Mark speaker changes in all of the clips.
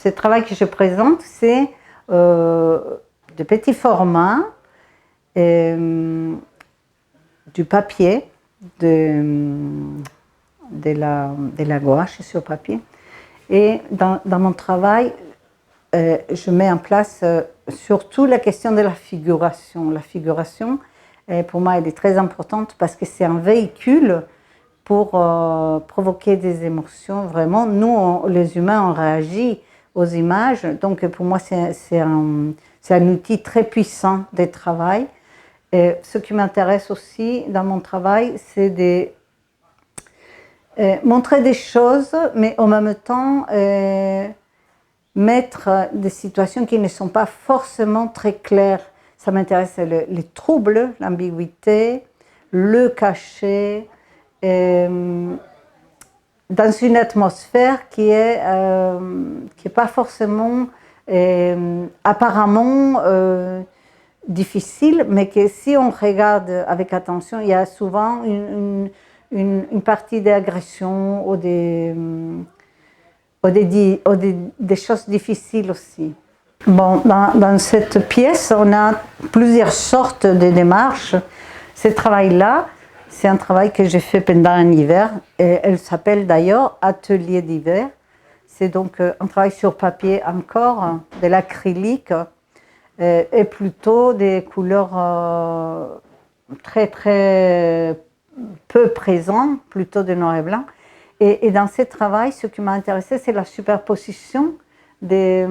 Speaker 1: Ce travail que je présente, c'est de petits formats, du papier, de la gouache sur papier. Et dans mon travail, je mets en place surtout la question de la figuration. La figuration, pour moi, elle est très importante parce que c'est un véhicule pour provoquer des émotions. Vraiment, nous, les humains, on réagit aux images. Donc, pour moi, c'est un outil très puissant de travail. Et ce qui m'intéresse aussi dans mon travail, c'est de montrer des choses, mais en même temps, mettre des situations qui ne sont pas forcément très claires. Ça m'intéresse les troubles, l'ambiguïté, le cachet, dans une atmosphère qui est pas forcément apparemment difficile, mais que si on regarde avec attention, il y a souvent une partie d'agression ou des choses difficiles aussi. Bon, dans cette pièce, on a plusieurs sortes de démarches. Ce travail-là, c'est un travail que j'ai fait pendant un hiver, et elle s'appelle d'ailleurs Atelier d'hiver. C'est donc un travail sur papier encore, de l'acrylique, et plutôt des couleurs très très peu présentes, plutôt de noir et blanc. Et dans ce travail, ce qui m'a intéressé, c'est la superposition des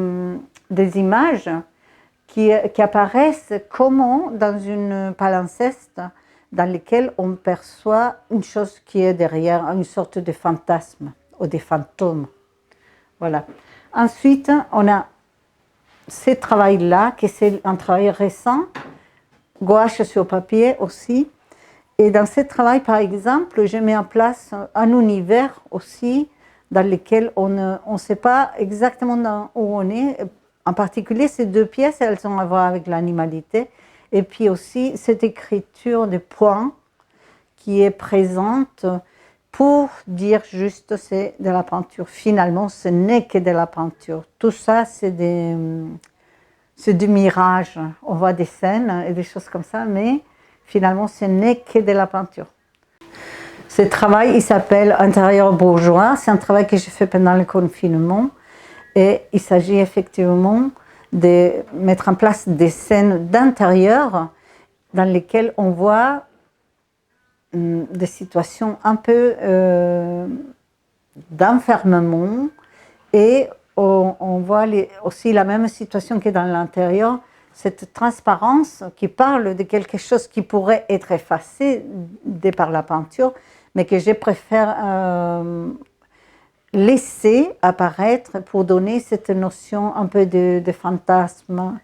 Speaker 1: images qui apparaissent comme dans une palimpseste dans laquelle on perçoit une chose qui est derrière, une sorte de fantasme ou des fantômes. Voilà. Ensuite, on a ce travail-là, qui c'est un travail récent, gouache sur papier aussi. Et dans ce travail, par exemple, je mets en place un univers aussi dans lequel on ne sait pas exactement où on est. En particulier, ces deux pièces, elles ont à voir avec l'animalité. Et puis aussi, cette écriture de points qui est présente pour dire juste c'est de la peinture. Finalement, ce n'est que de la peinture. Tout ça, c'est du mirage. On voit des scènes et des choses comme ça, mais finalement, ce n'est que de la peinture. Ce travail, il s'appelle Intérieur bourgeois. C'est un travail que j'ai fait pendant le confinement. Et il s'agit effectivement de mettre en place des scènes d'intérieur dans lesquelles on voit des situations un peu d'enfermement et on voit aussi la même situation que dans l'intérieur, cette transparence qui parle de quelque chose qui pourrait être effacé par la peinture, mais que je préfère laisser apparaître pour donner cette notion un peu de fantasme,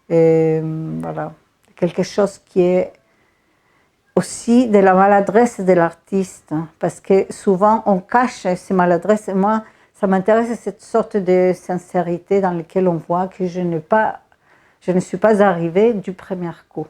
Speaker 1: voilà, quelque chose qui est aussi de la maladresse de l'artiste, parce que souvent on cache ces maladresses, et moi ça m'intéresse cette sorte de sincérité dans laquelle on voit que je ne suis pas arrivée du premier coup.